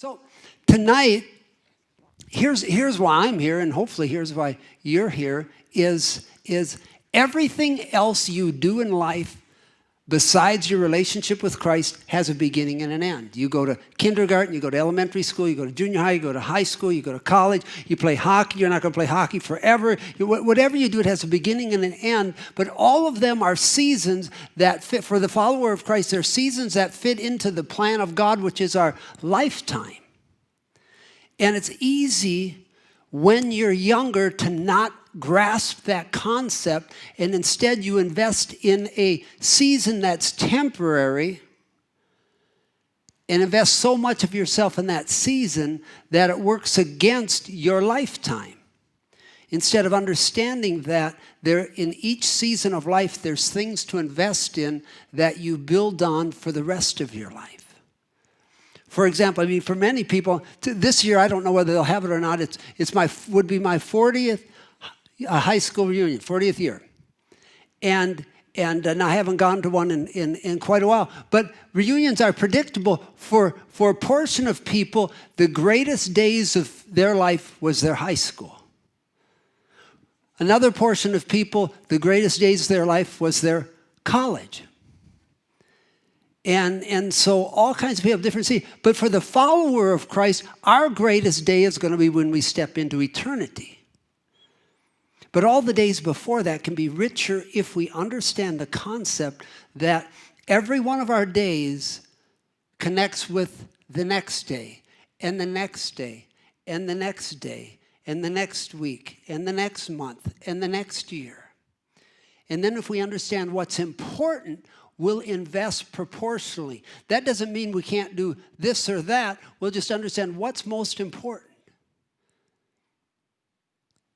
So tonight, here's why I'm here, and hopefully here's why you're here, is everything else you do in life besides your relationship with Christ has a beginning and an end. You go to kindergarten, you go to elementary school, you go to junior high, you go to high school, you go to college, you play hockey. You're not going to play hockey forever. Whatever you do, it has a beginning and an end. But all of them are seasons that fit, for the follower of Christ, they're seasons that fit into the plan of God, which is our lifetime. And it's easy when you're younger to not grasp that concept, and instead you invest in a season that's temporary and invest so much of yourself in that season that it works against your lifetime. Instead of understanding that in each season of life, there's things to invest in that you build on for the rest of your life. For example, I mean, for many people, this year, I don't know whether they'll have it or not. Would be my 40th high school reunion, 40th year. And I haven't gone to one in quite a while. But reunions are predictable. For a portion of people, the greatest days of their life was their high school. Another portion of people, the greatest days of their life was their college. And so all kinds of people have different seasons. But for the follower of Christ, our greatest day is going to be when we step into eternity. But all the days before that can be richer if we understand the concept that every one of our days connects with the next day, and the next day, and the next day, and the next week, and the next month, and the next year. And then if we understand what's important, we'll invest proportionally. That doesn't mean we can't do this or that. We'll just understand what's most important.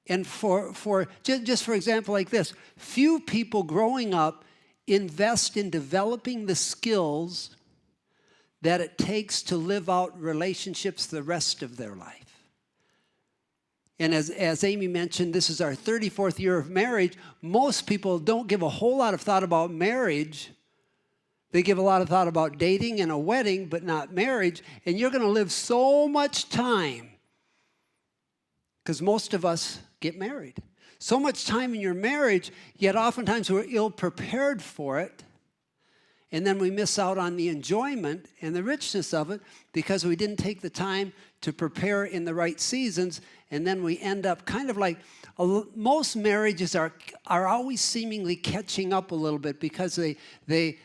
And just for example like this, few people growing up invest in developing the skills that it takes to live out relationships the rest of their life. And as Amy mentioned, this is our 34th year of marriage. Most people don't give a whole lot of thought about marriage. They give a lot of thought about dating and a wedding, but not marriage. And you're going to live so much time, because most of us get married. So much time in your marriage, yet oftentimes we're ill-prepared for it. And then we miss out on the enjoyment and the richness of it because we didn't take the time to prepare in the right seasons. And then we end up kind of like, most marriages are always seemingly catching up a little bit because the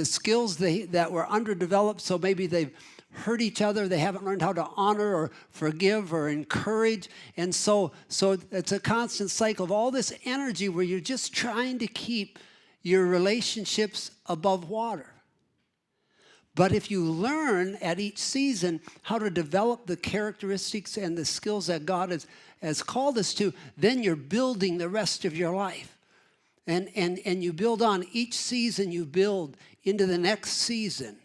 skills that were underdeveloped, so maybe they've hurt each other, they haven't learned how to honor or forgive or encourage. And so it's a constant cycle of all this energy where you're just trying to keep your relationships above water. But if you learn at each season how to develop the characteristics and the skills that God has called us to, then you're building the rest of your life. And you build on each season, you build into the next season.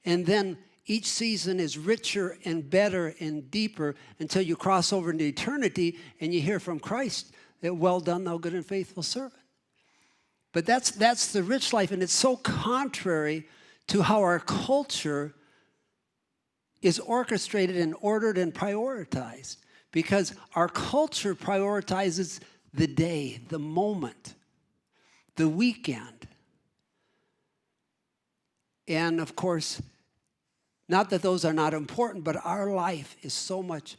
And then each season is richer and better and deeper until you cross over into eternity and you hear from Christ that, well done, thou good and faithful servant. But that's the rich life, and it's so contrary to how our culture is orchestrated and ordered and prioritized. Because our culture prioritizes the day, the moment, the weekend. And of course, not that those are not important, but our life is so much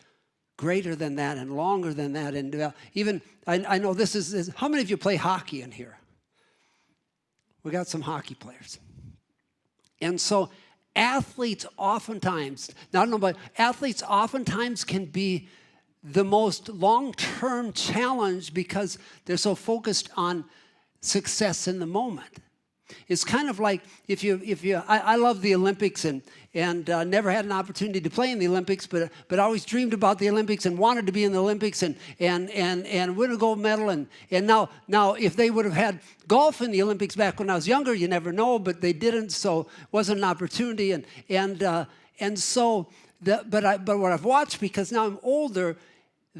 greater than that and longer than that. And even, I know this is, how many of you play hockey in here? We got some hockey players. And so athletes oftentimes, now I don't know, but athletes oftentimes can be the most long-term challenge because they're so focused on success in the moment. It's kind of like I love the Olympics and never had an opportunity to play in the Olympics, but always dreamed about the Olympics and wanted to be in the Olympics and win a gold medal. And now if they would have had golf in the Olympics back when I was younger, you never know, but they didn't, so it wasn't an opportunity. But what I've watched, because now I'm older,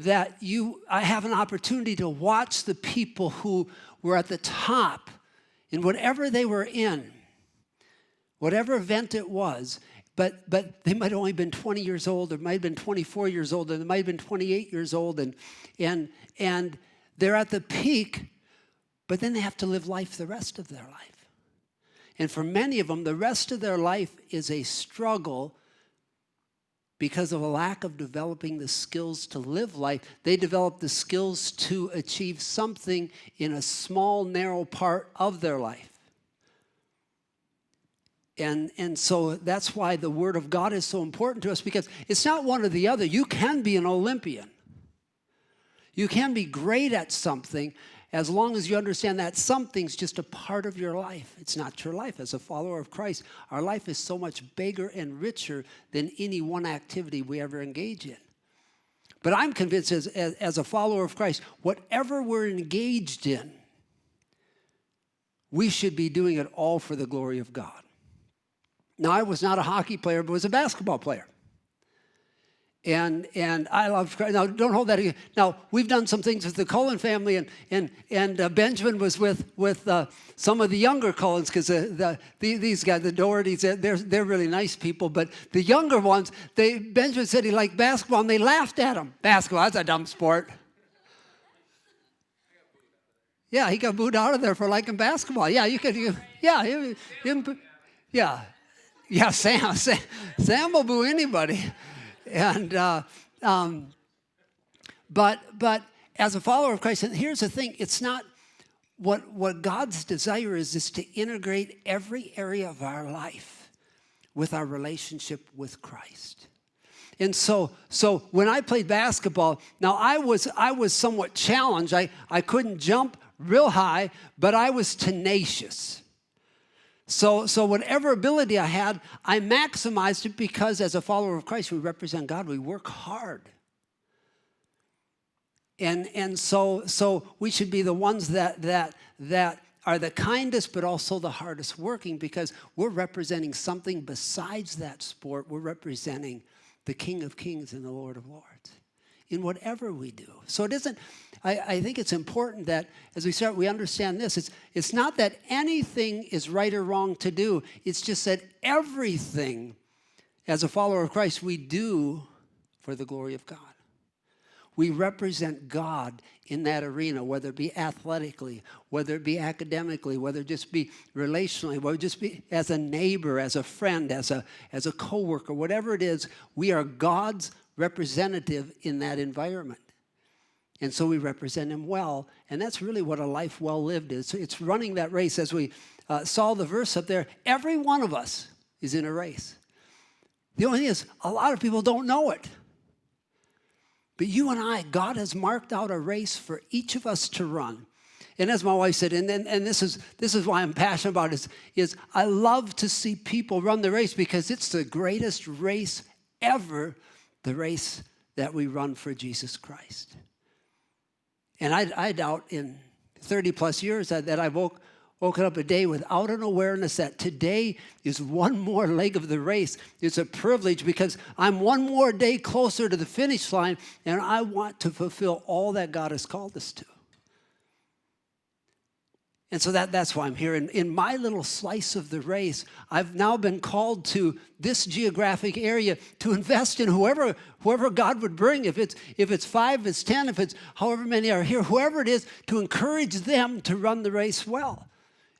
I have an opportunity to watch the people who were at the top in whatever they were in, whatever event it was, but they might have only been 20 years old, or might have been 24 years old, or they might have been 28 years old, and they're at the peak, but then they have to live life the rest of their life. And for many of them, the rest of their life is a struggle because of a lack of developing the skills to live life. They develop the skills to achieve something in a small, narrow part of their life. And so that's why the Word of God is so important to us, because it's not one or the other. You can be an Olympian. You can be great at something as long as you understand that something's just a part of your life. It's not your life. As a follower of Christ, our life is so much bigger and richer than any one activity we ever engage in. But I'm convinced as a follower of Christ, whatever we're engaged in, we should be doing it all for the glory of God. Now, I was not a hockey player, but was a basketball player. And I loved Christ. Now, don't hold that against. Now, we've done some things with the Cullen family, and Benjamin was with some of the younger Cullens, because these guys, the Dohertys, they're really nice people. But the younger ones, Benjamin said he liked basketball, and they laughed at him. Basketball, that's a dumb sport. Yeah, he got booed out of there for liking basketball. Yeah, you could. Yeah, Sam will boo anybody. And but as a follower of Christ, and here's the thing: it's not what God's desire is to integrate every area of our life with our relationship with Christ. And so when I played basketball, now I was somewhat challenged. I couldn't jump real high, but I was tenacious. So whatever ability I had, I maximized it, because as a follower of Christ, we represent God. We work hard. And so we should be the ones that are the kindest but also the hardest working, because we're representing something besides that sport. We're representing the King of Kings and the Lord of Lords in whatever we do. So it isn't, I think it's important that as we start, we understand this. It's not that anything is right or wrong to do. It's just that everything, as a follower of Christ, we do for the glory of God. We represent God in that arena, whether it be athletically, whether it be academically, whether it just be relationally, whether it just be as a neighbor, as a friend, as a coworker, whatever it is, we are God's representative in that environment. And so we represent him well, and that's really what a life well lived is. It's running that race. As we saw the verse up there, every one of us is in a race. The only thing is, a lot of people don't know it. But you and I, God has marked out a race for each of us to run. And as my wife said, and this is why I'm passionate about it, is I love to see people run the race, because it's the greatest race ever, the race that we run for Jesus Christ. And I doubt in 30 plus years that I've woken up a day without an awareness that today is one more leg of the race. It's a privilege, because I'm one more day closer to the finish line, and I want to fulfill all that God has called us to. And so that's why I'm here. In my little slice of the race, I've now been called to this geographic area to invest in whoever God would bring. If it's 5, if it's 10, if it's however many are here, whoever it is, to encourage them to run the race well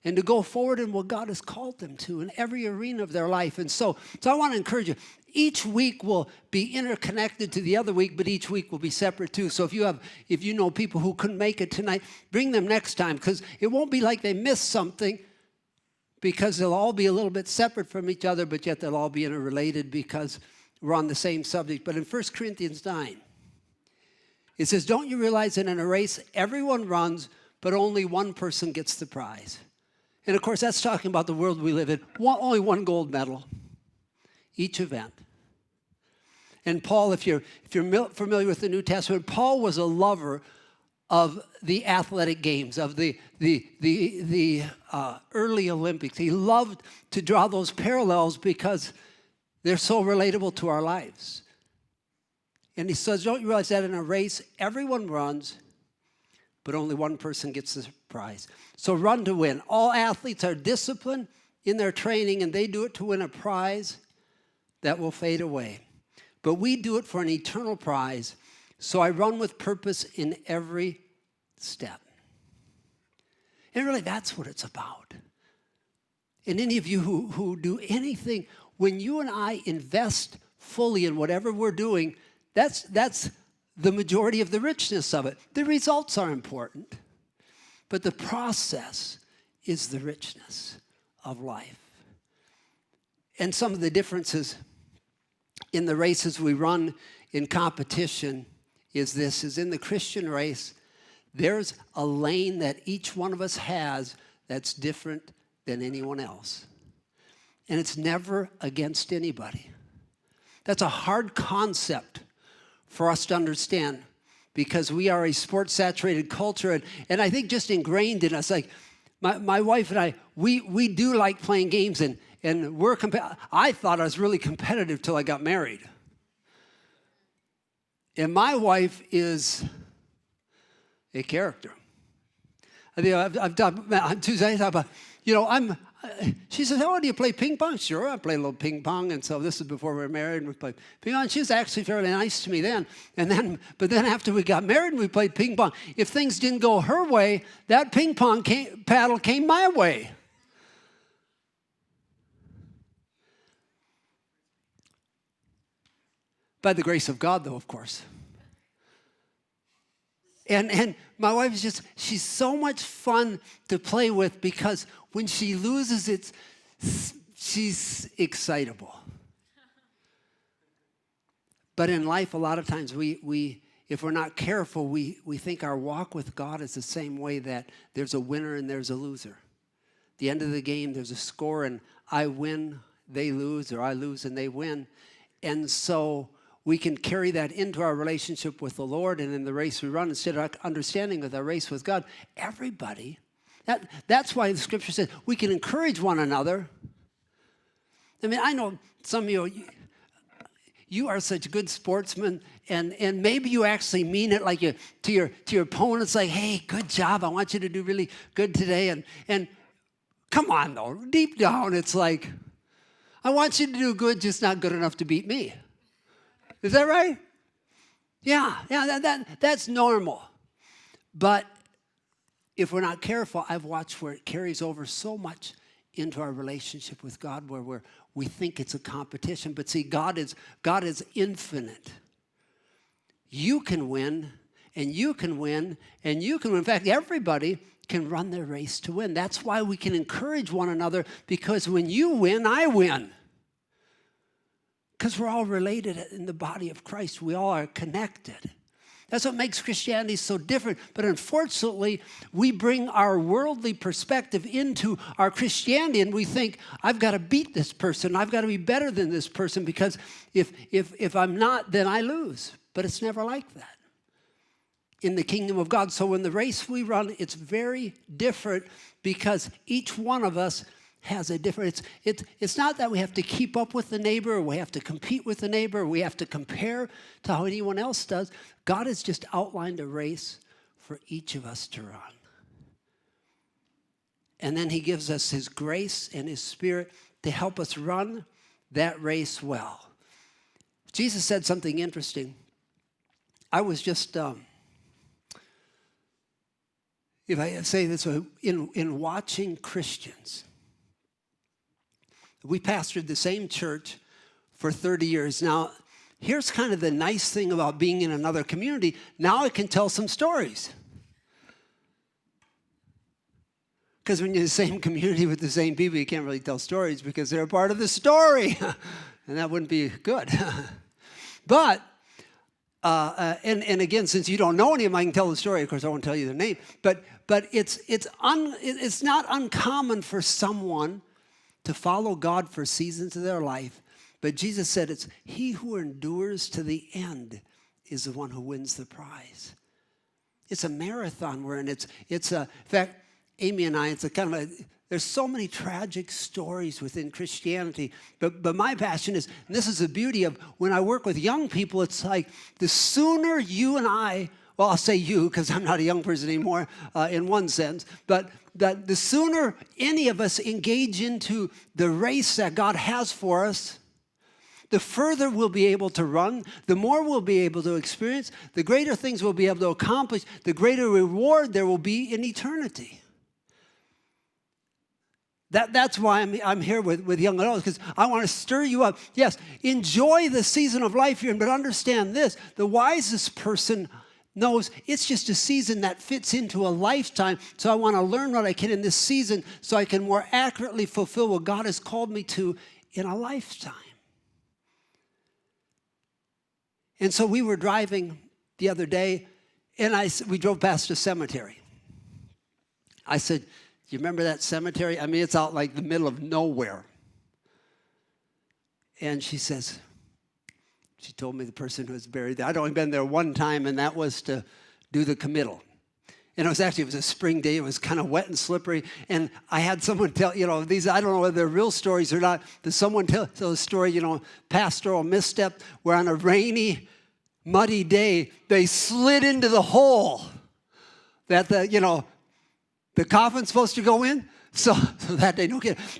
and to go forward in what God has called them to in every arena of their life. And so I want to encourage you. Each week will be interconnected to the other week, but each week will be separate too. So if you know people who couldn't make it tonight, bring them next time, because it won't be like they missed something, because they'll all be a little bit separate from each other, but yet they'll all be interrelated because we're on the same subject. But in 1 Corinthians 9, it says, "Don't you realize that in a race everyone runs, but only one person gets the prize?" And of course, that's talking about the world we live in. Only one gold medal each event. And Paul, if you're familiar with the New Testament, Paul was a lover of the athletic games, of the early Olympics. He loved to draw those parallels because they're so relatable to our lives. And he says, don't you realize that in a race, everyone runs, but only one person gets the prize. So run to win. All athletes are disciplined in their training, and they do it to win a prize. that will fade away. But we do it for an eternal prize. So I run with purpose in every step. And really, that's what it's about. And any of you who do anything, when you and I invest fully in whatever we're doing, that's the majority of the richness of it. The results are important, but the process is the richness of life. And some of the differences in the races we run in competition is in the Christian race, there's a lane that each one of us has that's different than anyone else. And it's never against anybody. That's a hard concept for us to understand because we are a sports-saturated culture. And I think just ingrained in us, like my wife and I, we do like playing games and we're I thought I was really competitive till I got married. And my wife is a character. I think I've done on Tuesday. I talk about, she says, "Oh, do you play ping pong?" Sure, I play a little ping pong. And so this is before we were married, and we played ping pong. She was actually fairly nice to me then. But then after we got married, and we played ping pong. If things didn't go her way, that ping pong paddle came my way. By the grace of God, though, of course. And my wife is she's so much fun to play with because when she loses, she's excitable. But in life, a lot of times, we if we're not careful, we think our walk with God is the same way that there's a winner and there's a loser. At the end of the game, there's a score, and I win, they lose, or I lose and they win. And so we can carry that into our relationship with the Lord and in the race we run instead of understanding with our race with God. Everybody, that's why the scripture says we can encourage one another. I mean, I know some of you are such good sportsmen, and maybe you actually mean it like to your opponents, like, "Hey, good job, I want you to do really good today." And come on, though, deep down, it's like, I want you to do good, just not good enough to beat me. Is that right? Yeah, that's normal. But if we're not careful, I've watched where it carries over so much into our relationship with God where we think it's a competition. But see, God is infinite. You can win, and you can win, and you can win. In fact, everybody can run their race to win. That's why we can encourage one another, because when you win, I win. Because we're all related in the body of Christ. We all are connected. That's what makes Christianity so different. But unfortunately, we bring our worldly perspective into our Christianity, and we think, I've got to beat this person. I've got to be better than this person, because if I'm not, then I lose. But it's never like that in the kingdom of God. So when the race we run, it's very different, because each one of us has a different, it's not that we have to keep up with the neighbor, or we have to compete with the neighbor, or we have to compare to how anyone else does. God has just outlined a race for each of us to run. And then he gives us his grace and his spirit to help us run that race well. Jesus said something interesting. I was just, if I say this way, in watching Christians. We pastored the same church for 30 years. Now, here's kind of the nice thing about being in another community. Now I can tell some stories. Because when you're in the same community with the same people, you can't really tell stories because they're a part of the story. And that wouldn't be good. But, and again, since you don't know any of them, I can tell the story. Of course, I won't tell you their name. But it's not uncommon for someone to follow God for seasons of their life. But Jesus said it's he who endures to the end is the one who wins the prize. It's a marathon we're in. In fact, Amy and I, it's a kind of there's so many tragic stories within Christianity. But my passion is, and this is the beauty of when I work with young people, it's like the sooner you and I, well, I'll say you because I'm not a young person anymore in one sense, but that the sooner any of us engage into the race that God has for us, the further we'll be able to run, the more we'll be able to experience, the greater things we'll be able to accomplish, the greater reward there will be in eternity. That's why I'm here with young adults, because I want to stir you up. Yes, enjoy the season of life you're in, but understand this. The wisest person knows it's just a season that fits into a lifetime, so I want to learn what I can in this season so I can more accurately fulfill what God has called me to in a lifetime. And so we were driving the other day, and we drove past a cemetery. I said, "Do you remember that cemetery? I mean, it's out like the middle of nowhere." And she told me the person who was buried there. I'd only been there one time, and that was to do the committal. And it was a spring day. It was kind of wet and slippery. And I had someone tell, these, I don't know whether they're real stories or not, but someone tell a story, pastoral misstep, where on a rainy, muddy day, they slid into the hole that the coffin's supposed to go in. So that day,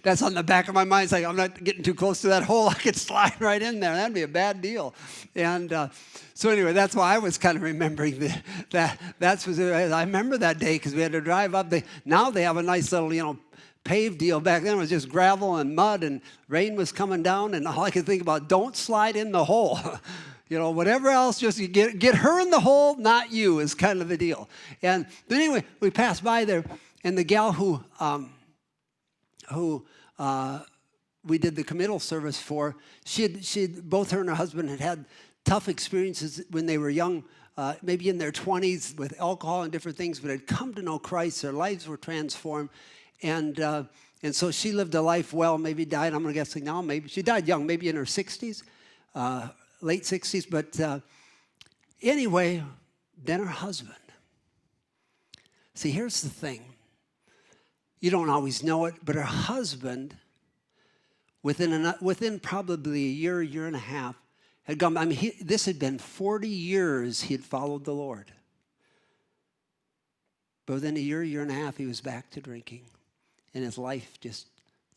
that's on the back of my mind. It's like, I'm not getting too close to that hole. I could slide right in there. That'd be a bad deal. And so anyway, that's why I was kind of remembering that. I remember that day because we had to drive up. Now they have a nice little, paved deal. Back then it was just gravel and mud, and rain was coming down. And all I could think about, don't slide in the hole. Whatever else, just you get her in the hole, not you, is kind of the deal. But anyway, we passed by there, and the gal who we did the committal service for, both her and her husband had tough experiences when they were young, maybe in their 20s with alcohol and different things, but had come to know Christ. Their lives were transformed. And so she lived a life well, maybe died, I'm guessing now, maybe. She died young, maybe in her 60s, late 60s. But anyway, then her husband. See, here's the thing. You don't always know it, but her husband, within probably a year and a half, had gone. This had been 40 years he had followed the Lord. But within a year and a half, he was back to drinking. And his life just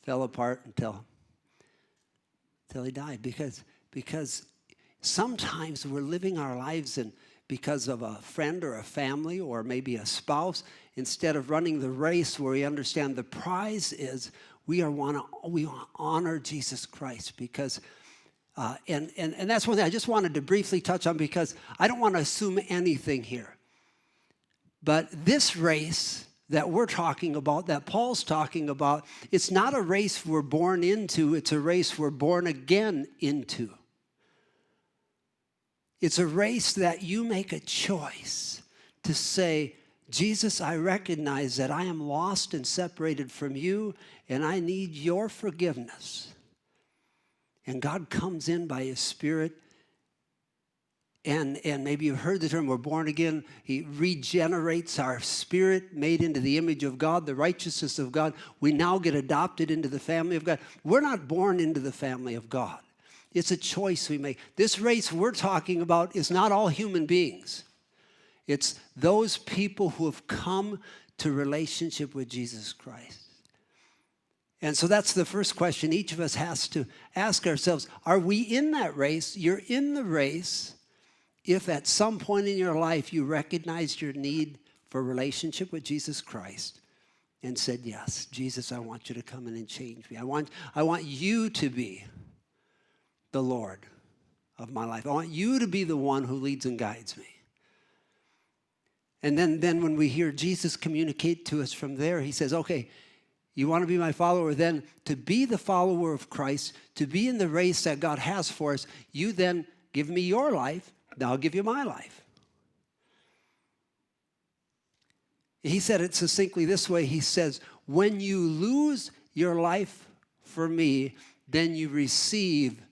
fell apart until he died. Because sometimes we're living our lives because of a friend or a family or maybe a spouse, instead of running the race where we understand the prize is we want to honor Jesus Christ. Because and that's one thing I just wanted to briefly touch on, because I don't want to assume anything here. But this race that we're talking about, that Paul's talking about, it's not a race we're born into, it's a race we're born again into. It's a race that you make a choice to say, Jesus, I recognize that I am lost and separated from you, and I need your forgiveness. And God comes in by his Spirit, and maybe you've heard the term, we're born again. He regenerates our spirit, made into the image of God, the righteousness of God. We now get adopted into the family of God. We're not born into the family of God. It's a choice we make. This race we're talking about is not all human beings. It's those people who have come to relationship with Jesus Christ. And so that's the first question each of us has to ask ourselves. Are we in that race? You're in the race if at some point in your life you recognized your need for a relationship with Jesus Christ and said, yes, Jesus, I want you to come in and change me. I want you to be the Lord of my life. I want you to be the one who leads and guides me. And then when we hear Jesus communicate to us from there, he says, okay, you want to be my follower? Then to be the follower of Christ, to be in the race that God has for us, you then give me your life, now I'll give you my life. He said it succinctly this way. He says, when you lose your life for me, then you receive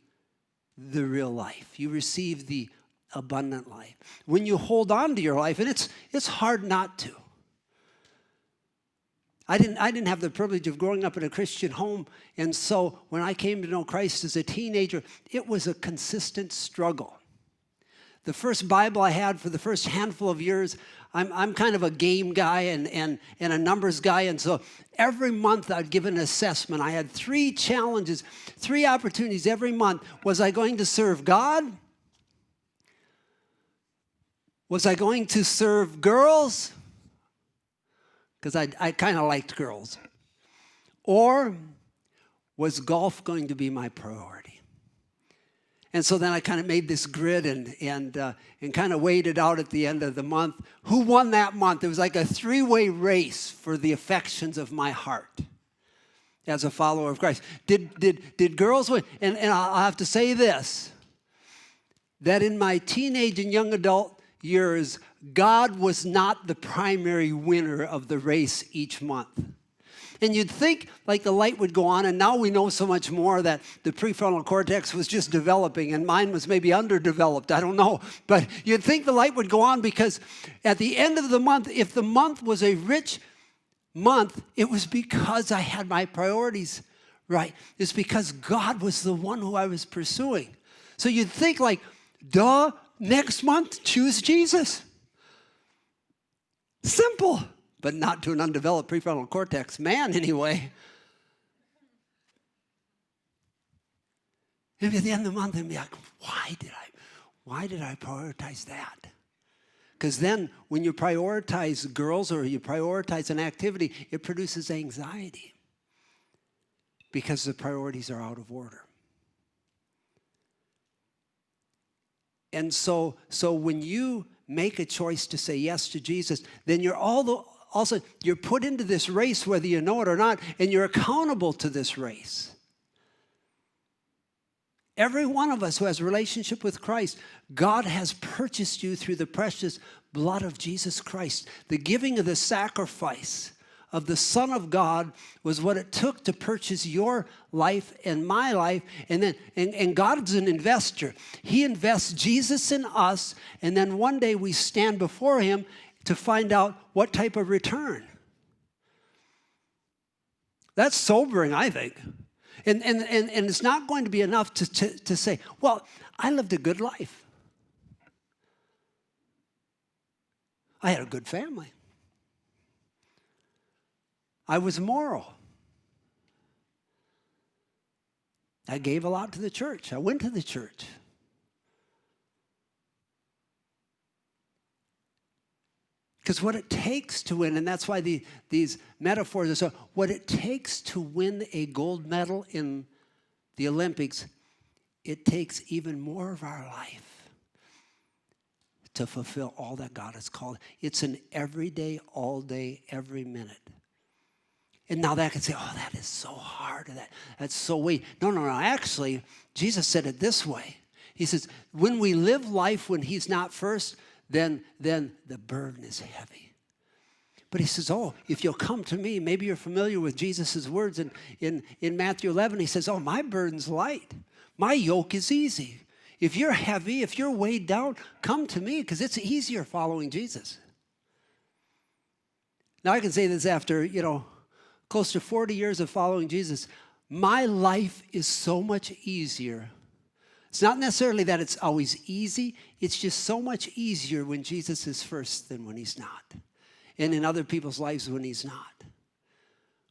the real life. You receive the abundant life. When you hold on to your life, and it's hard not to. I didn't have the privilege of growing up in a Christian home, and so when I came to know Christ as a teenager, it was a consistent struggle. The first Bible I had for the first handful of years, I'm kind of a game guy and a numbers guy, and so every month I'd give an assessment. I had 3 challenges, 3 opportunities every month. Was I going to serve God? Was I going to serve girls? Because I kind of liked girls. Or was golf going to be my priority? And so then I kind of made this grid and kind of weighed it out at the end of the month. Who won that month? It was like a 3-way race for the affections of my heart as a follower of Christ. Did girls win? And I'll have to say this, that in my teenage and young adult years, God was not the primary winner of the race each month. And you'd think like the light would go on, and now we know so much more that the prefrontal cortex was just developing and mine was maybe underdeveloped, I don't know. But you'd think the light would go on because at the end of the month, if the month was a rich month, it was because I had my priorities right. It's because God was the one who I was pursuing. So you'd think like, duh, next month, choose Jesus. Simple. But not to an undeveloped prefrontal cortex man, anyway. Maybe at the end of the month, I'd be like, why did I prioritize that? Because then when you prioritize girls or you prioritize an activity, it produces anxiety because the priorities are out of order. And so when you make a choice to say yes to Jesus, then you're also, you're put into this race whether you know it or not, and you're accountable to this race. Every one of us who has a relationship with Christ, God has purchased you through the precious blood of Jesus Christ. The giving of the sacrifice of the Son of God was what it took to purchase your life and my life. And God's an investor. He invests Jesus in us, and then one day we stand before him to find out what type of return. That's sobering, I think. And it's not going to be enough to say, well, I lived a good life. I had a good family. I was moral. I gave a lot to the church. I went to the church. Because what it takes to win, and that's why these metaphors are so, what it takes to win a gold medal in the Olympics, it takes even more of our life to fulfill all that God has called. It's an everyday, all day, every minute. And now that can say, oh, that is so hard, that's so weighty. No. Actually, Jesus said it this way. He says, when we live life when he's not first, then the burden is heavy. But he says, oh, if you'll come to me, maybe you're familiar with Jesus' words in Matthew 11. He says, oh, my burden's light. My yoke is easy. If you're heavy, if you're weighed down, come to me because it's easier following Jesus. Now I can say this after, close to 40 years of following Jesus. My life is so much easier. It's not necessarily that it's always easy. It's just so much easier when Jesus is first than when he's not. And in other people's lives when he's not.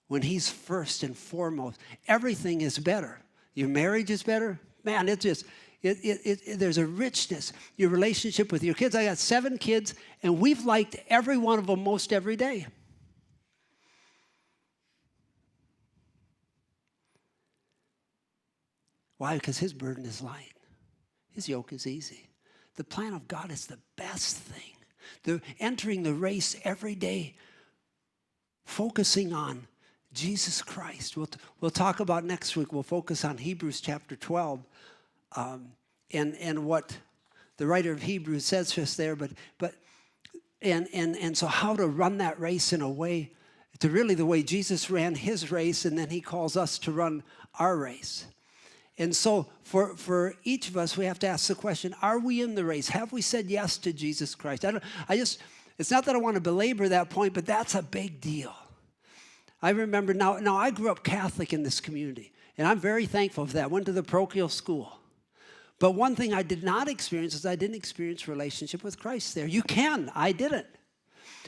When he's first and foremost, everything is better. Your marriage is better. Man, there's a richness. Your relationship with your kids. I got 7 kids, and we've liked every one of them most every day. Why? Because his burden is light. His yoke is easy. The plan of God is the best thing. Entering the race every day, focusing on Jesus Christ. We'll talk about next week. We'll focus on Hebrews chapter 12 and what the writer of Hebrews says to us there. So how to run that race in a way to really the way Jesus ran his race, and then he calls us to run our race. And so for each of us, we have to ask the question, are we in the race? Have we said yes to Jesus Christ? It's not that I want to belabor that point, but that's a big deal. I remember now I grew up Catholic in this community, and I'm very thankful for that. I went to the parochial school. But one thing I did not experience is I didn't experience relationship with Christ there. You can, I didn't.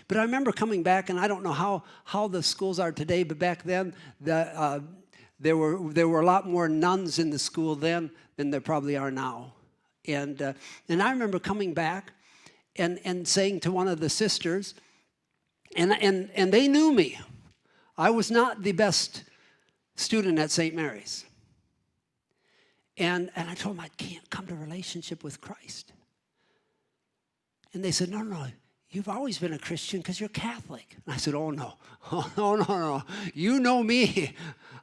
But I remember coming back, and I don't know how the schools are today, but back then there were a lot more nuns in the school then than there probably are now. And I remember coming back and saying to one of the sisters, and they knew me. I was not the best student at St. Mary's. And I told them I can't come to relationship with Christ. And they said, no, you've always been a Christian because you're Catholic. And I said, oh, no. No. You know me.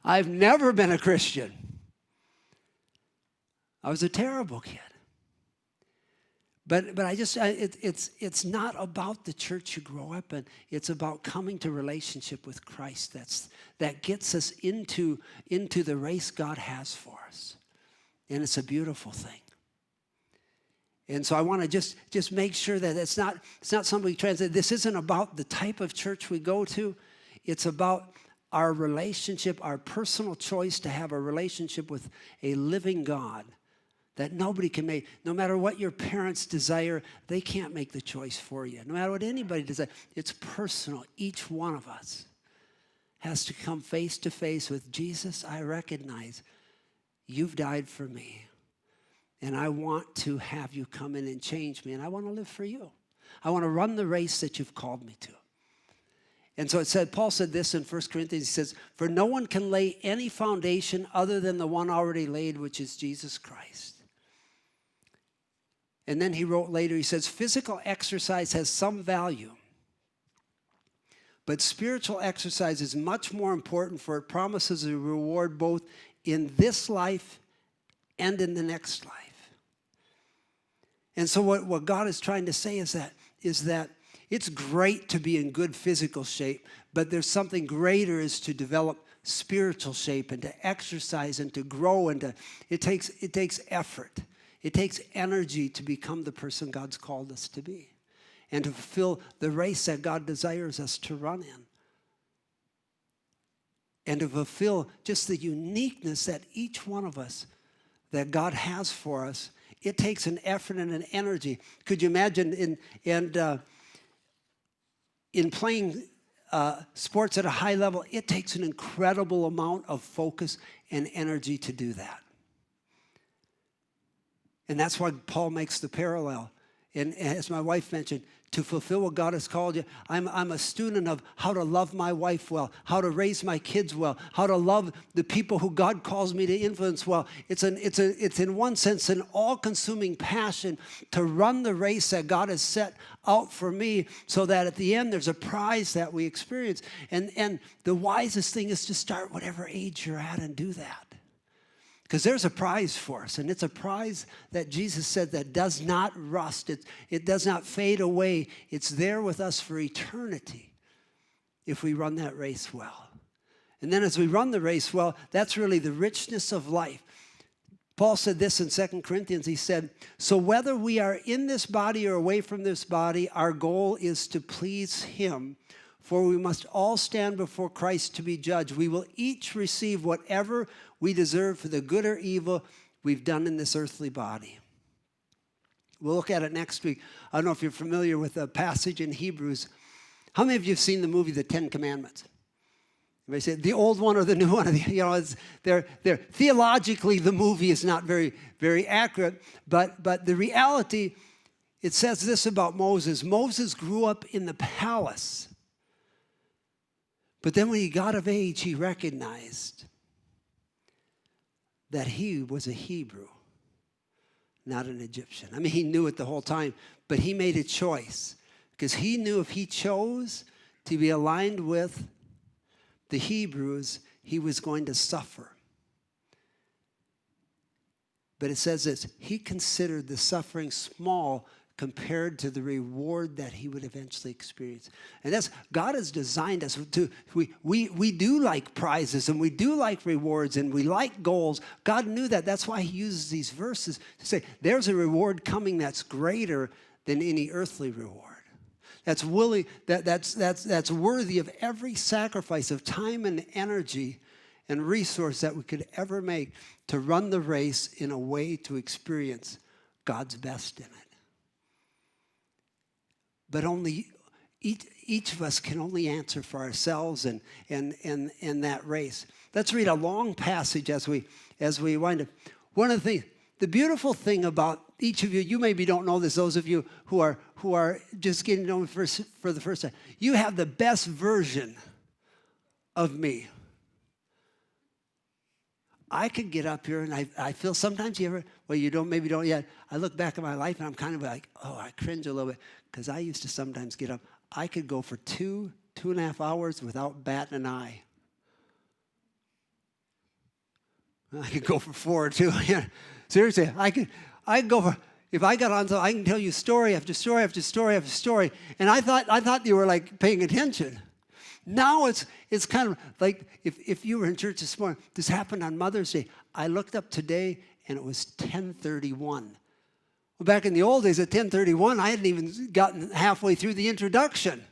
I've never been a Christian. I was a terrible kid. But it's not about the church you grow up in. It's about coming to relationship with Christ. That gets us into the race God has for us. And it's a beautiful thing. And so I want to just make sure that it's not something we translate. This isn't about the type of church we go to. It's about our relationship, our personal choice to have a relationship with a living God that nobody can make. No matter what your parents desire, they can't make the choice for you. No matter what anybody desires, it's personal. Each one of us has to come face to face with Jesus. I recognize you've died for me. And I want to have you come in and change me. And I want to live for you. I want to run the race that you've called me to. And so Paul said this in 1 Corinthians. He says, for no one can lay any foundation other than the one already laid, which is Jesus Christ. And then he wrote later, he says, physical exercise has some value. But spiritual exercise is much more important, for it promises a reward both in this life and in the next life. And so what God is trying to say is that it's great to be in good physical shape, but there's something greater is to develop spiritual shape and to exercise and to grow and it takes effort. It takes energy to become the person God's called us to be and to fulfill the race that God desires us to run in. And to fulfill just the uniqueness that each one of us, that God has for us. It takes an effort and an energy. Could you imagine in playing sports at a high level, it takes an incredible amount of focus and energy to do that. And that's why Paul makes the parallel. And as my wife mentioned, to fulfill what God has called you, I'm a student of how to love my wife well, how to raise my kids well, how to love the people who God calls me to influence well. It's in one sense an all-consuming passion to run the race that God has set out for me, so that at the end there's a prize that we experience. And the wisest thing is to start whatever age you're at and do that. Because there's a prize for us, and it's a prize that Jesus said that does not rust. It does not fade away. It's there with us for eternity if we run that race well. And then as we run the race well, that's really the richness of life. Paul said this in 2 Corinthians. He said, so whether we are in this body or away from this body, our goal is to please him. For we must all stand before Christ to be judged. We will each receive whatever we deserve for the good or evil we've done in this earthly body. We'll look at it next week. I don't know if you're familiar with a passage in Hebrews. How many of you have seen the movie The Ten Commandments? Everybody say the old one or the new one? They're theologically, the movie is not very, very accurate. But the reality, it says this about Moses. Moses grew up in the palace. But then when he got of age, he recognized that he was a Hebrew, not an Egyptian. I mean, he knew it the whole time, but he made a choice because he knew if he chose to be aligned with the Hebrews, he was going to suffer. But it says this, he considered the suffering small compared to the reward that he would eventually experience. And that's, God has designed us to, we do like prizes and we do like rewards and we like goals. God knew that. That's why he uses these verses to say, there's a reward coming that's greater than any earthly reward. That's willing, that's worthy of every sacrifice of time and energy and resource that we could ever make to run the race in a way to experience God's best in it. But only each of us can only answer for ourselves and that race. Let's read a long passage as we wind up. One of the things, the beautiful thing about each of you, you maybe don't know this, those of you who are just getting to know me for the first time, you have the best version of me. I could get up here and I feel sometimes you maybe don't yet. I look back at my life and I'm kind of like, oh, I cringe a little bit because I used to sometimes get up. I could go for 2.5 hours without batting an eye. I could go for 4 too. Seriously, I could go for, if I got on, so I can tell you story after story after story after story. And I thought you were like paying attention. Now it's kind of like if you were in church this morning, this happened on Mother's Day. I looked up today and it was 10:31. Well, back in the old days at 10:31, I hadn't even gotten halfway through the introduction.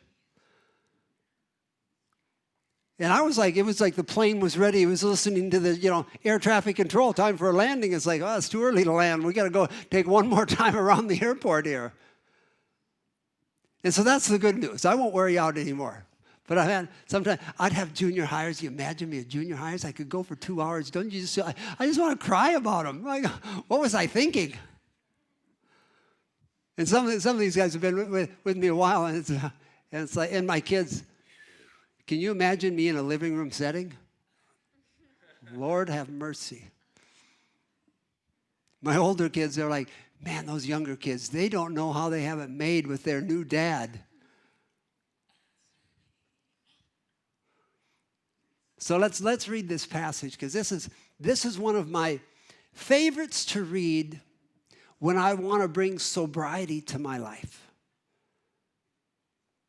And I was like, it was like the plane was ready. It was listening to the, air traffic control, time for a landing. It's like, oh, it's too early to land. We got to go take one more time around the airport here. And so that's the good news. I won't wear you out anymore. But sometimes I'd have junior hires. You imagine me at junior hires? I could go for 2 hours. Don't you just? I just want to cry about them. Like, what was I thinking? And some of these guys have been with me a while, and it's like, and my kids. Can you imagine me in a living room setting? Lord have mercy. My older kids, they're like, man, those younger kids, they don't know how they have it made with their new dad. So let's read this passage, because this is one of my favorites to read when I want to bring sobriety to my life.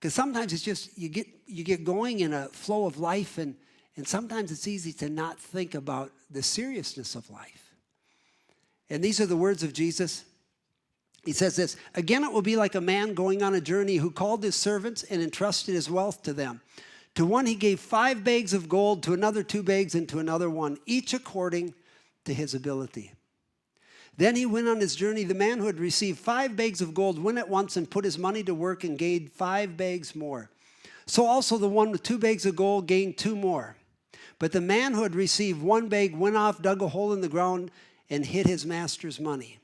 Because sometimes it's just you get going in a flow of life, and sometimes it's easy to not think about the seriousness of life. And these are the words of Jesus. He says this, again, it will be like a man going on a journey who called his servants and entrusted his wealth to them. To one he gave 5 bags of gold, to another 2 bags, and to another 1, each according to his ability. Then he went on his journey. The man who had received 5 bags of gold went at once and put his money to work and gained 5 bags more. So also the one with 2 bags of gold gained 2 more. But the man who had received 1 bag went off, dug a hole in the ground, and hid his master's money.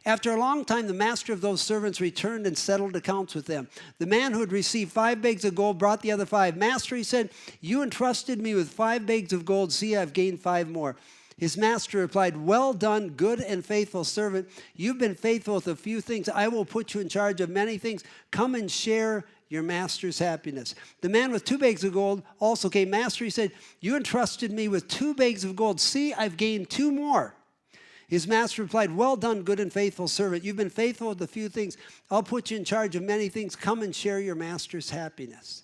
After a long time, the master of those servants returned and settled accounts with them. The man who had received 5 bags of gold brought the other 5. Master, he said, you entrusted me with 5 bags of gold. See, I've gained 5 more. His master replied, well done, good and faithful servant. You've been faithful with a few things. I will put you in charge of many things. Come and share your master's happiness. The man with 2 bags of gold also came. Master, he said, you entrusted me with 2 bags of gold. See, I've gained 2 more. His master replied, well done, good and faithful servant. You've been faithful with a few things. I'll put you in charge of many things. Come and share your master's happiness.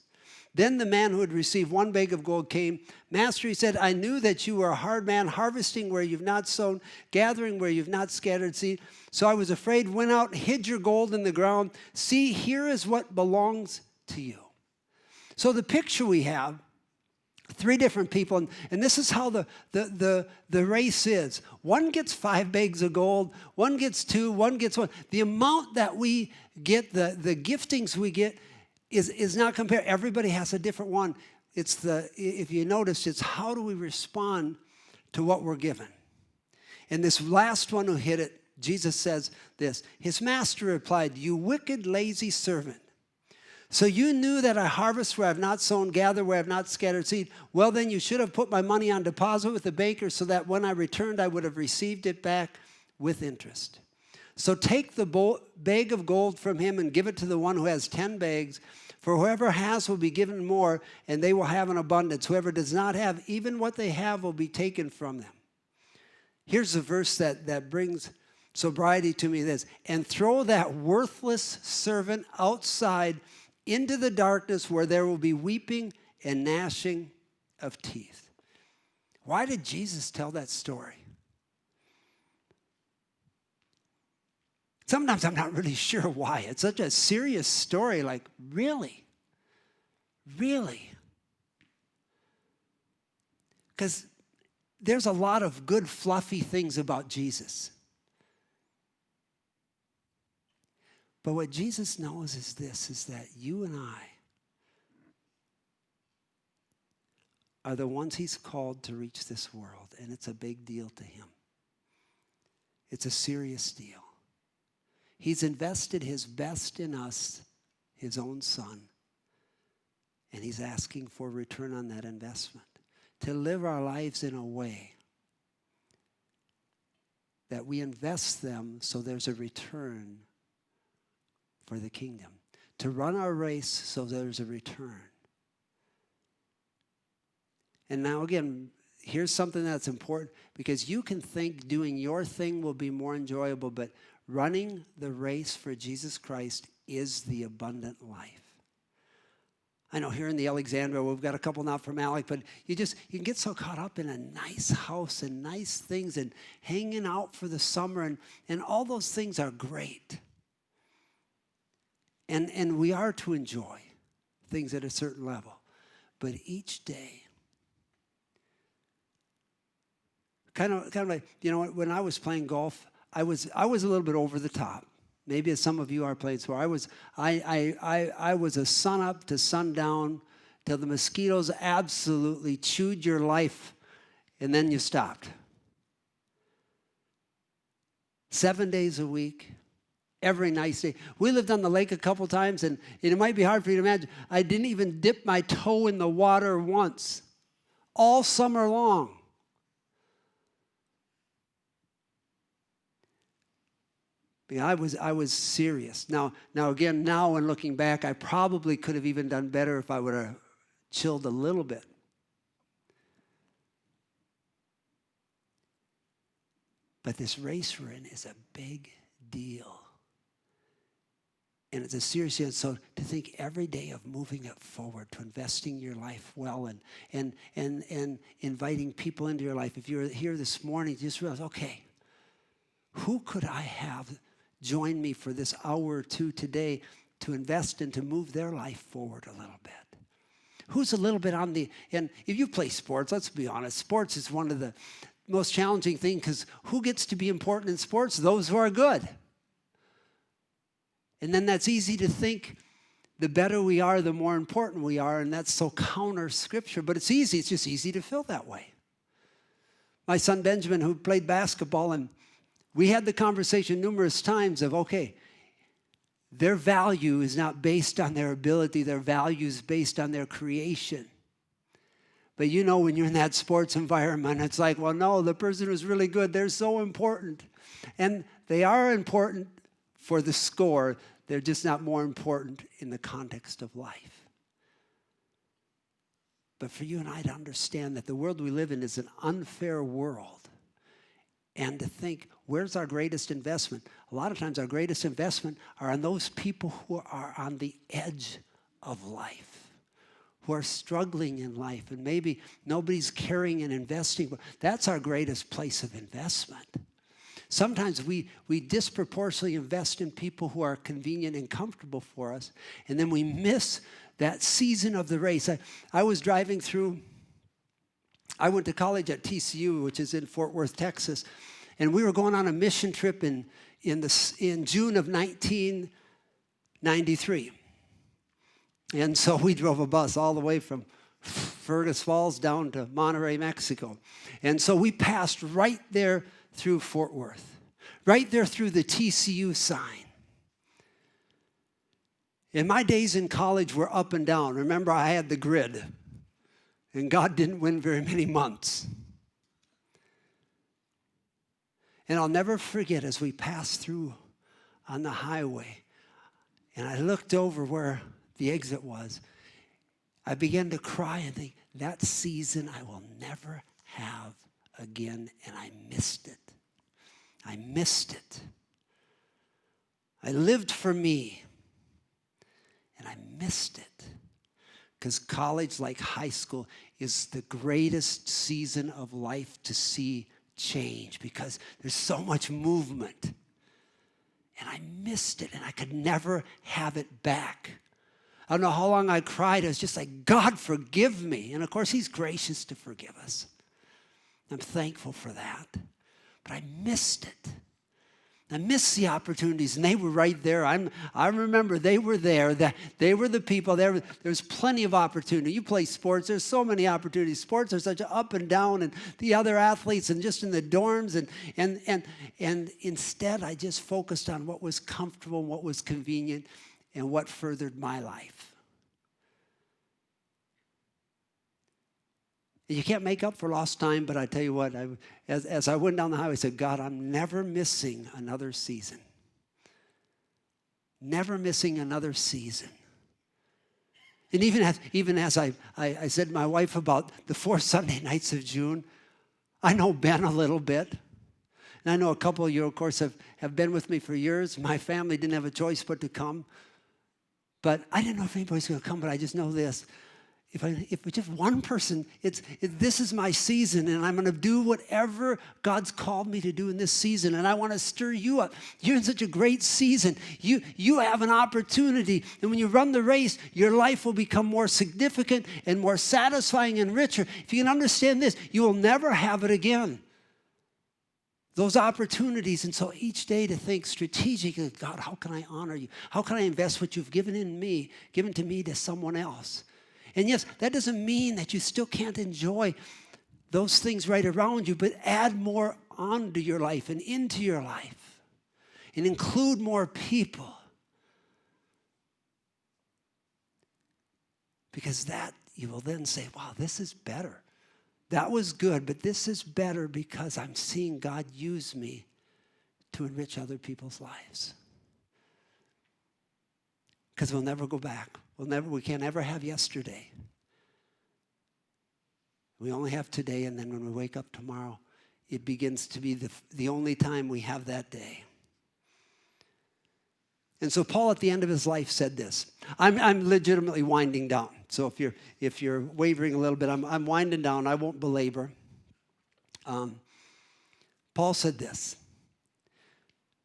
Then the man who had received 1 bag of gold came. Master, he said, I knew that you were a hard man, harvesting where you've not sown, gathering where you've not scattered seed. So I was afraid, went out, hid your gold in the ground. See, here is what belongs to you. So the picture we have, 3 different people, and this is how the race is. One gets 5 bags of gold, one gets 2, one gets 1. The amount that we get, the giftings we get, is not compared. Everybody has a different one. If you notice, it's how do we respond to what we're given. And this last one who hit it, Jesus says this, his master replied, you wicked, lazy servant. So you knew that I harvest where I have not sown, gather where I have not scattered seed. Well, then you should have put my money on deposit with the banker so that when I returned, I would have received it back with interest. So take the bag of gold from him and give it to the one who has 10 bags. For whoever has will be given more, and they will have an abundance. Whoever does not have, even what they have will be taken from them. Here's a verse that brings sobriety to me, this. And throw that worthless servant outside into the darkness where there will be weeping and gnashing of teeth. Why did Jesus tell that story? Sometimes I'm not really sure why. It's such a serious story, like, really? Really? Because there's a lot of good, fluffy things about Jesus. But what Jesus knows is this, is that you and I are the ones he's called to reach this world, and it's a big deal to him. It's a serious deal. He's invested his best in us, his own son, and he's asking for return on that investment, to live our lives in a way that we invest them so there's a return for the kingdom, to run our race so there's a return. And now again, here's something that's important, because you can think doing your thing will be more enjoyable, but running the race for Jesus Christ is the abundant life. I know here in the Alexandria, we've got a couple now from Alec, but you can get so caught up in a nice house and nice things and hanging out for the summer, and all those things are great. And we are to enjoy things at a certain level. But each day, kind of like, when I was playing golf, I was a little bit over the top. Maybe as some of you are playing sport. I was a sun up to sundown till the mosquitoes absolutely chewed your life, and then you stopped. 7 days a week, every nice day. We lived on the lake a couple times, and it might be hard for you to imagine. I didn't even dip my toe in the water once, all summer long. Yeah, I was serious. Now again, when looking back, I probably could have even done better if I would have chilled a little bit. But this race we're in is a big deal. And it's a serious deal. So to think every day of moving it forward, to investing your life well, and inviting people into your life. If you're here this morning, just realize, okay, who could I have join me for this hour or two today to invest and to move their life forward a little bit? Who's a little bit on the, and if you play sports, let's be honest, sports is one of the most challenging things, because who gets to be important in sports? Those who are good. And then that's easy to think the better we are, the more important we are, and that's so counter Scripture, but it's just easy to feel that way. My son Benjamin, who played basketball, and we had the conversation numerous times of, okay, their value is not based on their ability, their value is based on their creation. But when you're in that sports environment, it's like, well, no, the person who's really good, they're so important. And they are important for the score, they're just not more important in the context of life. But for you and I to understand that the world we live in is an unfair world, and to think, where's our greatest investment? A lot of times our greatest investment are on those people who are on the edge of life, who are struggling in life, and maybe nobody's caring and investing. That's our greatest place of investment. Sometimes we disproportionately invest in people who are convenient and comfortable for us, and then we miss that season of the race. I was driving through, I went to college at TCU, which is in Fort Worth, Texas, and we were going on a mission trip in June of 1993. And so we drove a bus all the way from Fergus Falls down to Monterrey, Mexico. And so we passed right there through Fort Worth, right there through the TCU sign. And my days in college were up and down. Remember, I had the grid. And God didn't win very many months. And I'll never forget, as we passed through on the highway, and I looked over where the exit was, I began to cry and think, that season I will never have again, and I missed it. I missed it. I lived for me, and I missed it. Because college, like high school, is the greatest season of life to see change, because there's so much movement. And I missed it, and I could never have it back. I don't know how long I cried. I was just like, God, forgive me. And of course, he's gracious to forgive us. I'm thankful for that. But I missed it. I missed the opportunities, and they were right there. I remember they were there. They were the people. There's plenty of opportunity. You play sports. There's so many opportunities. Sports are such a up and down, and the other athletes, and just in the dorms. And instead, I just focused on what was comfortable, what was convenient, and what furthered my life. You can't make up for lost time, but I tell you what, as I went down the highway, I said, God, I'm never missing another season. Never missing another season. And even as I said to my wife about the 4 Sunday nights of June, I know Ben a little bit. And I know a couple of you, of course, have been with me for years. My family didn't have a choice but to come. But I didn't know if anybody's going to come, but I just know this. If just one person, this is my season, and I'm going to do whatever God's called me to do in this season, and I want to stir you up. You're in such a great season. You have an opportunity, and when you run the race, your life will become more significant and more satisfying and richer. If you can understand this, you will never have it again. Those opportunities, and so each day to think strategically, God, how can I honor you? How can I invest what you've given to me to someone else? And yes, that doesn't mean that you still can't enjoy those things right around you, but add more onto your life and into your life and include more people. Because that, you will then say, wow, this is better. That was good, but this is better because I'm seeing God use me to enrich other people's lives. Because we'll never go back. We can't ever have yesterday. We only have today, and then when we wake up tomorrow, it begins to be the only time we have that day. And so Paul, at the end of his life, said this. I'm legitimately winding down. So if you're wavering a little bit, I'm winding down. I won't belabor. Paul said this.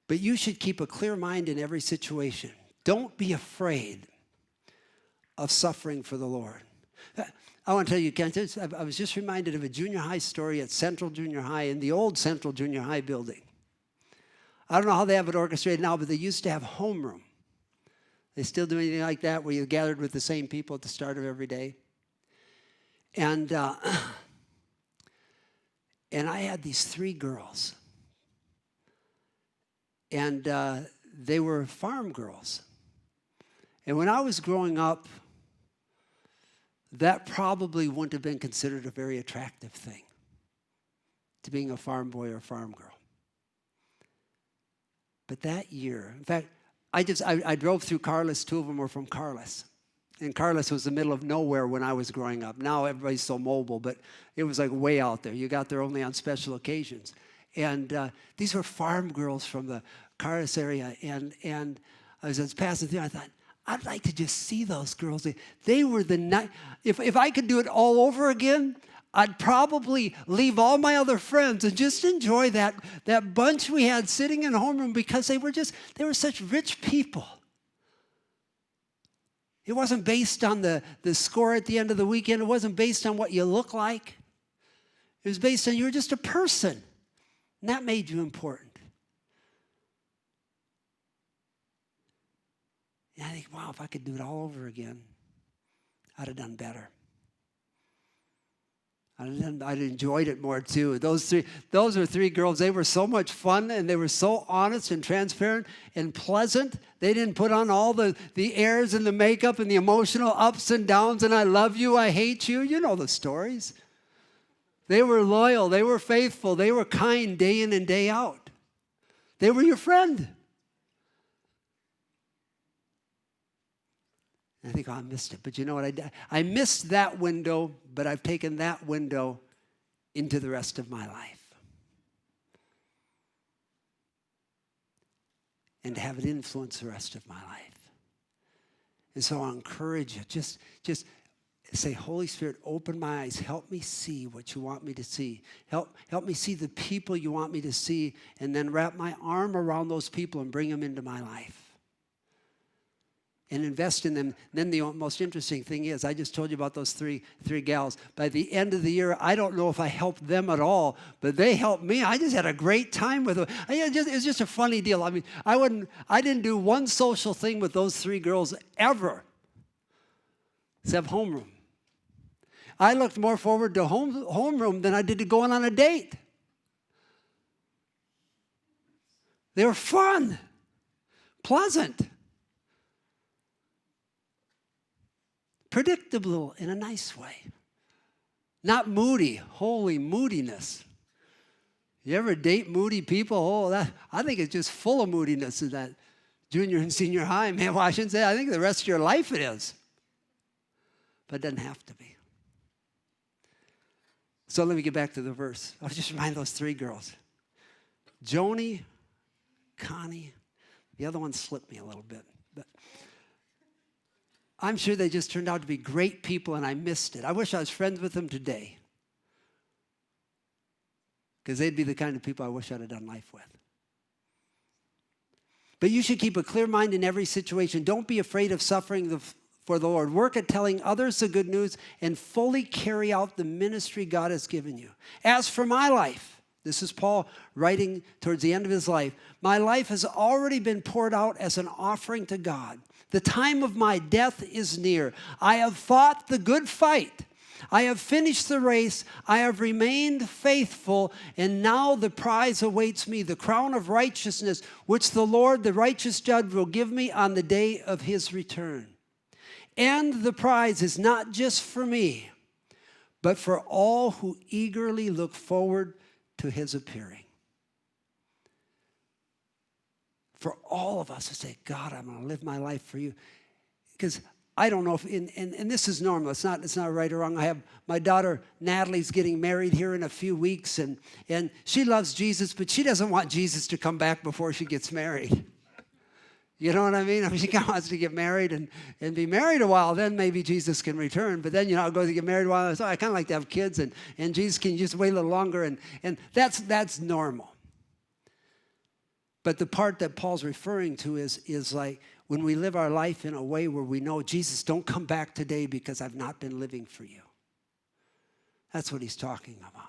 But you should keep a clear mind in every situation. Don't be afraid of suffering for the Lord. I want to tell you, Kent, I was just reminded of a junior high story at Central Junior High, in the old Central Junior High building. I don't know how they have it orchestrated now, but they used to have homeroom. They still do anything like that, where you gathered with the same people at the start of every day. And I had these 3 girls. And they were farm girls. And when I was growing up, that probably wouldn't have been considered a very attractive thing, to being a farm boy or a farm girl. But that year, in fact, I drove through Carlis. 2 of them were from Carlis. And Carlis was the middle of nowhere when I was growing up. Now everybody's so mobile, but it was like way out there. You got there only on special occasions. And these were farm girls from the Carlis area. And I was passing through, I thought, I'd like to just see those girls. They were if I could do it all over again, I'd probably leave all my other friends and just enjoy that bunch we had sitting in homeroom, because they were such rich people. It wasn't based on the score at the end of the weekend. It wasn't based on what you look like. It was based on you were just a person. And that made you important. And I think, wow, if I could do it all over again, I'd have done better. I'd enjoyed it more too. Those were 3 girls. They were so much fun, and they were so honest and transparent and pleasant. They didn't put on all the airs and the makeup and the emotional ups and downs and I love you, I hate you. You know the stories. They were loyal. They were faithful. They were kind day in and day out. They were your friend. I think, oh, I missed it. But you know what? I missed that window, but I've taken that window into the rest of my life. And to have it influence the rest of my life. And so I encourage you, just say, Holy Spirit, open my eyes. Help me see what you want me to see. Help me see the people you want me to see, and then wrap my arm around those people and bring them into my life. and invest in them. Then the most interesting thing is, I just told you about those three gals. By the end of the year, I don't know if I helped them at all, but they helped me. I just had a great time with them. It was just a funny deal. I mean, I didn't do one social thing with those 3 girls ever, except homeroom. I looked more forward to homeroom than I did to going on a date. They were fun, pleasant, predictable in a nice way. Not moody, holy moodiness. You ever date moody people? Oh, I think it's just full of moodiness in that junior and senior high. Man, well, I shouldn't say, I think the rest of your life it is. But it doesn't have to be. So let me get back to the verse. I'll just remind those 3 girls. Joni, Connie, the other one slipped me a little bit. But I'm sure they just turned out to be great people, and I missed it. I wish I was friends with them today, because they'd be the kind of people I wish I'd have done life with. But you should keep a clear mind in every situation. Don't be afraid of suffering for the Lord. Work at telling others the good news and fully carry out the ministry God has given you. As for my life, this is Paul writing towards the end of his life, my life has already been poured out as an offering to God. The time of my death is near. I have fought the good fight. I have finished the race. I have remained faithful. And now the prize awaits me, the crown of righteousness, which the Lord, the righteous judge, will give me on the day of his return. And the prize is not just for me, but for all who eagerly look forward to his appearing. For all of us to say, God, I'm going to live my life for you. Because I don't know if, and this is normal. It's not right or wrong. I have my daughter Natalie's getting married here in a few weeks, and she loves Jesus, but she doesn't want Jesus to come back before she gets married. You know what I mean? She kind of wants to get married and be married a while. Then maybe Jesus can return. But then, I'll go to get married a while. So I kind of like to have kids, and Jesus can just wait a little longer. And that's normal. But the part that Paul's referring to is like when we live our life in a way where we know, Jesus, don't come back today because I've not been living for you. That's what he's talking about.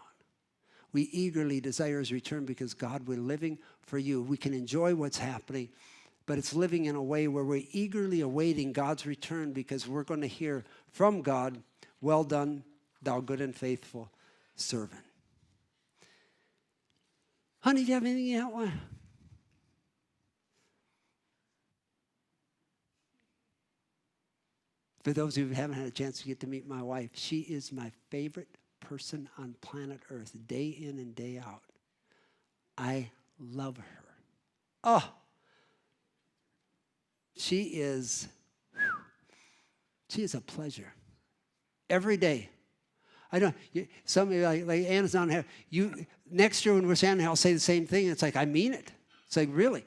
We eagerly desire his return because, God, we're living for you. We can enjoy what's happening, but it's living in a way where we're eagerly awaiting God's return because we're going to hear from God, well done, thou good and faithful servant. Honey, do you have anything you want? For those who haven't had a chance to get to meet my wife, she is my favorite person on planet Earth, day in and day out. I love her. Oh, she is a pleasure. Every day. I know some of you like Anna's on here. Next year when we're standing here, I'll say the same thing. It's like, I mean it. It's like, really.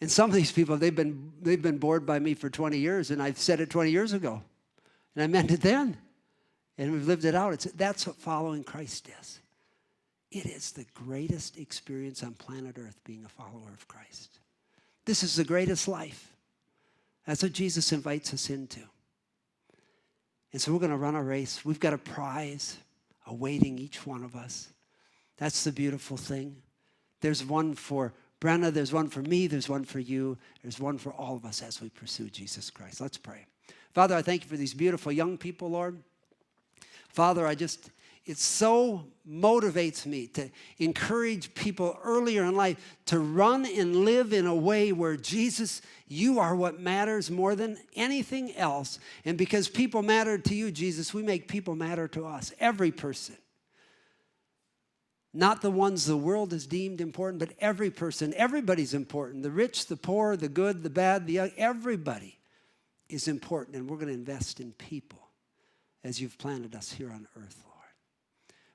And some of these people, they've been bored by me for 20 years, and I've said it 20 years ago. And I meant it then. And we've lived it out. That's what following Christ is. It is the greatest experience on planet Earth, being a follower of Christ. This is the greatest life. That's what Jesus invites us into. And so we're going to run a race. We've got a prize awaiting each one of us. That's the beautiful thing. There's one for Brenna, there's one for me, there's one for you, there's one for all of us as we pursue Jesus Christ. Let's pray. Father, I thank you for these beautiful young people, Lord. Father, it so motivates me to encourage people earlier in life to run and live in a way where, Jesus, you are what matters more than anything else. And because people matter to you, Jesus, we make people matter to us, every person. Not the ones the world has deemed important, but every person. Everybody's important. The rich, the poor, the good, the bad, the young. Everybody is important, and we're going to invest in people as you've planted us here on earth, Lord.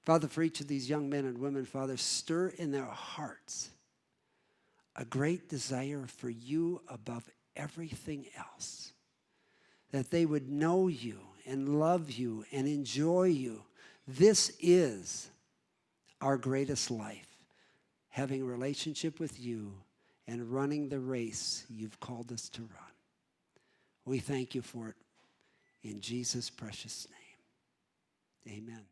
Father, for each of these young men and women, Father, stir in their hearts a great desire for you above everything else, that they would know you and love you and enjoy you. This is our greatest life, having a relationship with you and running the race you've called us to run. We thank you for it. In Jesus' precious name, amen.